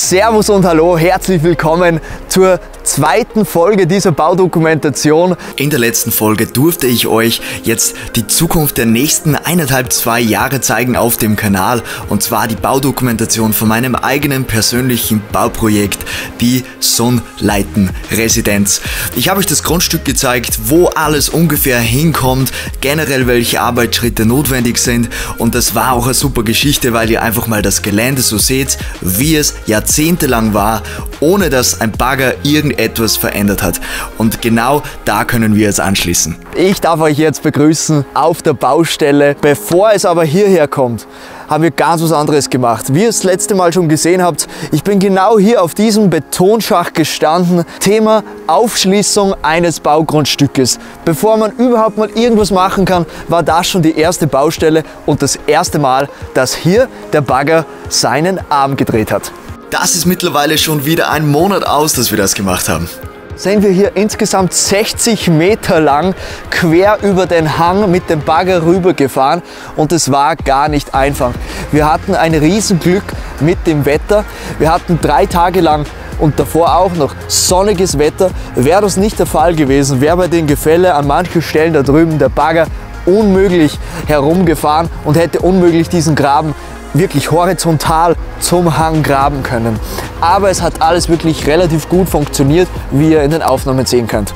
Servus und hallo, herzlich willkommen zur zweiten Folge dieser Baudokumentation. In der letzten Folge durfte ich euch jetzt die Zukunft der nächsten 1,5–2 Jahre zeigen auf dem Kanal, und zwar die Baudokumentation von meinem eigenen persönlichen Bauprojekt, die Sonnleiten-Residenz. Ich habe euch das Grundstück gezeigt, wo alles ungefähr hinkommt, generell welche Arbeitsschritte notwendig sind, und das war auch eine super Geschichte, weil ihr einfach mal das Gelände so seht, wie es jahrzehntelang war, ohne dass ein Bagger irgendetwas verändert hat. Und genau da können wir jetzt anschließen. Ich darf euch jetzt begrüßen auf der Baustelle. Bevor es aber hierher kommt, haben wir ganz was anderes gemacht. Wie ihr das letzte Mal schon gesehen habt, ich bin genau hier auf diesem Betonschacht gestanden. Thema Aufschließung eines Baugrundstückes. Bevor man überhaupt mal irgendwas machen kann, war das schon die erste Baustelle und das erste Mal, dass hier der Bagger seinen Arm gedreht hat. Das ist mittlerweile schon wieder ein Monat aus, dass wir das gemacht haben. Sehen wir hier insgesamt 60 Meter lang quer über den Hang mit dem Bagger rüber gefahren, und es war gar nicht einfach. Wir hatten ein Riesenglück mit dem Wetter. Wir hatten 3 Tage lang und davor auch noch sonniges Wetter. Wäre das nicht der Fall gewesen, wäre bei den Gefälle an manchen Stellen da drüben der Bagger unmöglich herumgefahren und hätte unmöglich diesen Graben wirklich horizontal zum Hang graben können. Aber es hat alles wirklich relativ gut funktioniert, wie ihr in den Aufnahmen sehen könnt.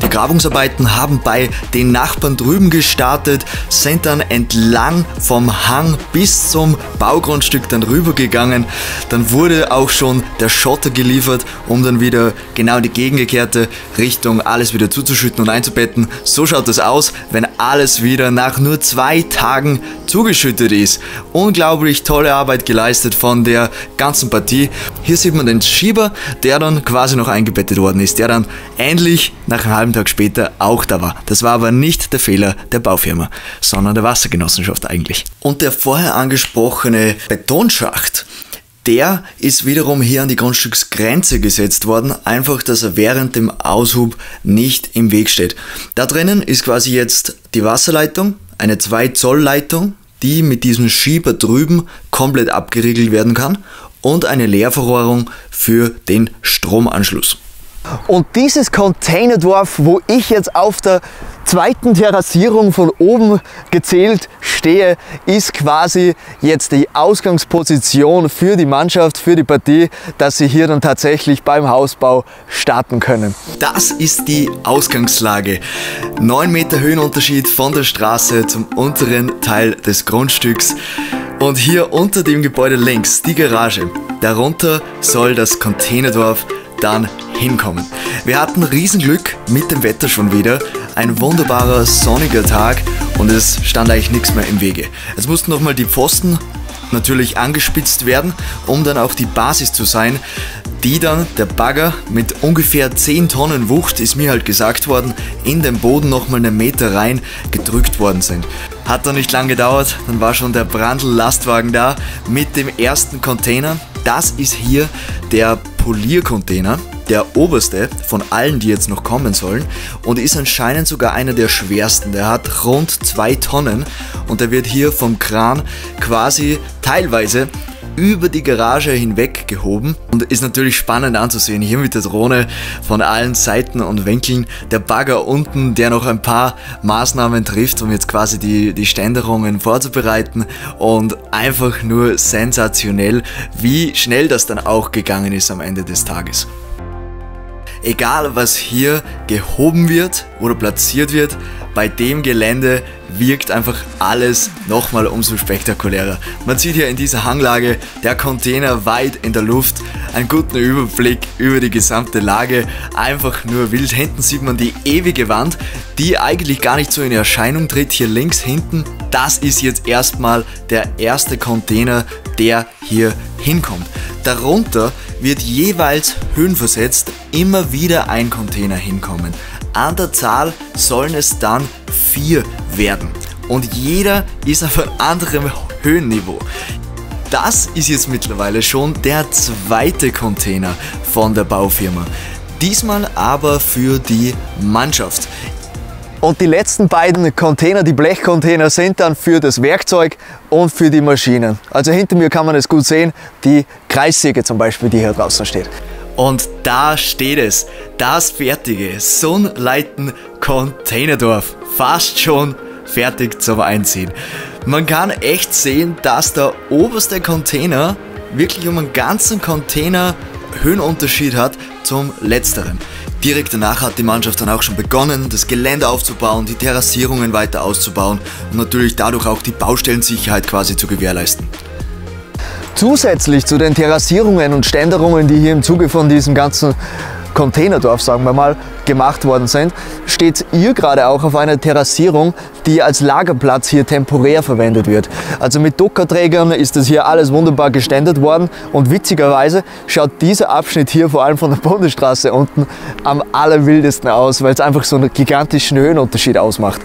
Die Grabungsarbeiten haben bei den Nachbarn drüben gestartet, sind dann entlang vom Hang bis zum Baugrundstück dann rübergegangen. Dann wurde auch schon der Schotter geliefert, um dann wieder genau in die gegengekehrte Richtung alles wieder zuzuschütten und einzubetten. So schaut es aus, wenn alles wieder nach nur 2 Tagen zugeschüttet ist. Unglaublich tolle Arbeit geleistet von der ganzen Partie. Hier sieht man den Schieber, der dann quasi noch eingebettet worden ist, der dann endlich nach einem halben Tag später auch da war. Das war aber nicht der Fehler der Baufirma, sondern der Wassergenossenschaft eigentlich. Und der vorher angesprochene Betonschacht, der ist wiederum hier an die Grundstücksgrenze gesetzt worden, einfach, dass er während dem Aushub nicht im Weg steht. Da drinnen ist quasi jetzt die Wasserleitung, eine 2 Zoll Leitung, die mit diesem Schieber drüben komplett abgeriegelt werden kann, und eine Leerverrohrung für den Stromanschluss. Und dieses Containerdorf, wo ich jetzt auf der zweiten Terrassierung von oben gezählt stehe, ist quasi jetzt die Ausgangsposition für die Mannschaft, für die Partie, dass sie hier dann tatsächlich beim Hausbau starten können. Das ist die Ausgangslage. 9 Meter Höhenunterschied von der Straße zum unteren Teil des Grundstücks. Und hier unter dem Gebäude links die Garage. Darunter soll das Containerdorf dann hinkommen. Wir hatten Riesenglück mit dem Wetter schon wieder. Ein wunderbarer sonniger Tag, und es stand eigentlich nichts mehr im Wege. Es mussten nochmal die Pfosten natürlich angespitzt werden, um dann auch die Basis zu sein, die dann der Bagger mit ungefähr 10 Tonnen Wucht, ist mir halt gesagt worden, in den Boden nochmal 1 Meter rein gedrückt worden sind. Hat dann nicht lang gedauert, dann war schon der Brandl-Lastwagen da mit dem ersten Container. Das ist hier der Poliercontainer, der oberste von allen, die jetzt noch kommen sollen, und ist anscheinend sogar einer der schwersten. Der hat rund 2 Tonnen und der wird hier vom Kran quasi teilweise über die Garage hinweg gehoben, und ist natürlich spannend anzusehen, hier mit der Drohne von allen Seiten und Winkeln. Der Bagger unten, der noch ein paar Maßnahmen trifft, um jetzt quasi die Ständerungen vorzubereiten, und einfach nur sensationell, wie schnell das dann auch gegangen ist am Ende des Tages. Egal was hier gehoben wird oder platziert wird, bei dem Gelände wirkt einfach alles nochmal umso spektakulärer. Man sieht hier in dieser Hanglage der Container weit in der Luft, einen guten Überblick über die gesamte Lage, einfach nur wild. Hinten sieht man die ewige Wand, die eigentlich gar nicht so in Erscheinung tritt. Hier links hinten, das ist jetzt erstmal der erste Container, der hier hinkommt. Darunter wird jeweils höhenversetzt immer wieder ein Container hinkommen. An der Zahl sollen es dann 4 werden, und jeder ist auf einem anderen Höhenniveau. Das ist jetzt mittlerweile schon der 2. Container von der Baufirma. Diesmal aber für die Mannschaft. Und die letzten beiden Container, die Blechcontainer, sind dann für das Werkzeug und für die Maschinen. Also hinter mir kann man es gut sehen, die Kreissäge zum Beispiel, die hier draußen steht. Und da steht es, das fertige Sonnleiten Containerdorf, fast schon fertig zum Einziehen. Man kann echt sehen, dass der oberste Container wirklich um einen ganzen Container Höhenunterschied hat zum letzteren. Direkt danach hat die Mannschaft dann auch schon begonnen, das Gelände aufzubauen, die Terrassierungen weiter auszubauen und natürlich dadurch auch die Baustellensicherheit quasi zu gewährleisten. Zusätzlich zu den Terrassierungen und Ständerungen, die hier im Zuge von diesem ganzen Containerdorf, sagen wir mal, gemacht worden sind, steht ihr gerade auch auf einer Terrassierung, die als Lagerplatz hier temporär verwendet wird. Also mit Dockerträgern ist das hier alles wunderbar geständert worden und witzigerweise schaut dieser Abschnitt hier vor allem von der Bundesstraße unten am allerwildesten aus, weil es einfach so einen gigantischen Höhenunterschied ausmacht.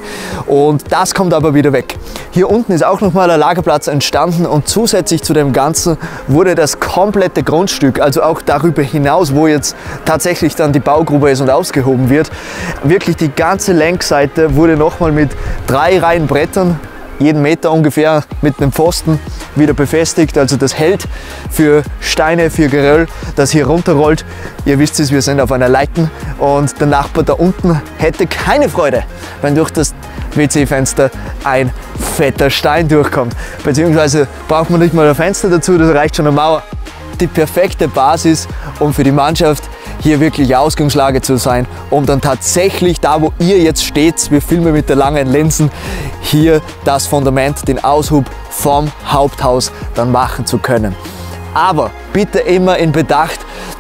Und das kommt aber wieder weg. Hier unten ist auch nochmal ein Lagerplatz entstanden und zusätzlich zu dem Ganzen wurde das komplette Grundstück, also auch darüber hinaus, wo jetzt tatsächlich dann die Baugrube ist und ausgehoben wird, wirklich die ganze Längsseite wurde nochmal mit 3 Reihen Brettern, jeden Meter ungefähr, mit einem Pfosten wieder befestigt. Also das hält für Steine, für Geröll, das hier runterrollt. Ihr wisst es, wir sind auf einer Leiten und der Nachbar da unten hätte keine Freude, wenn durch das WC-Fenster ein fetter Stein durchkommt. Beziehungsweise braucht man nicht mal ein Fenster dazu, das reicht schon eine Mauer. Die perfekte Basis, um für die Mannschaft hier wirklich Ausgangslage zu sein, um dann tatsächlich da, wo ihr jetzt steht, wir filmen mit der langen Linsen, hier das Fundament, den Aushub vom Haupthaus dann machen zu können. Aber bitte immer in Bedacht,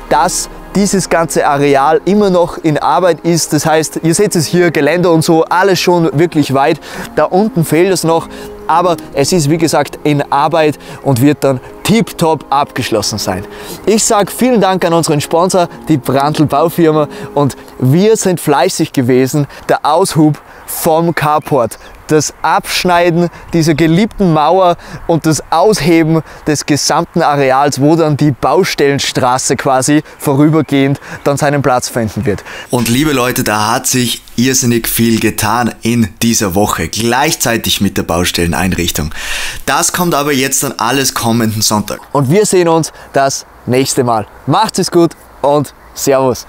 dass dieses ganze Areal immer noch in Arbeit ist. Das heißt, ihr seht es hier, Geländer und so, alles schon wirklich weit. Da unten fehlt es noch, aber es ist wie gesagt in Arbeit und wird dann tiptop abgeschlossen sein. Ich sage vielen Dank an unseren Sponsor, die Brandl Baufirma, und wir sind fleißig gewesen, der Aushub vom Carport, das Abschneiden dieser geliebten Mauer und das Ausheben des gesamten Areals, wo dann die Baustellenstraße quasi vorübergehend dann seinen Platz finden wird. Und liebe Leute, da hat sich irrsinnig viel getan in dieser Woche, gleichzeitig mit der Baustelleneinrichtung. Das kommt aber jetzt dann alles kommenden Sonntag. Und wir sehen uns das nächste Mal. Macht es gut und Servus!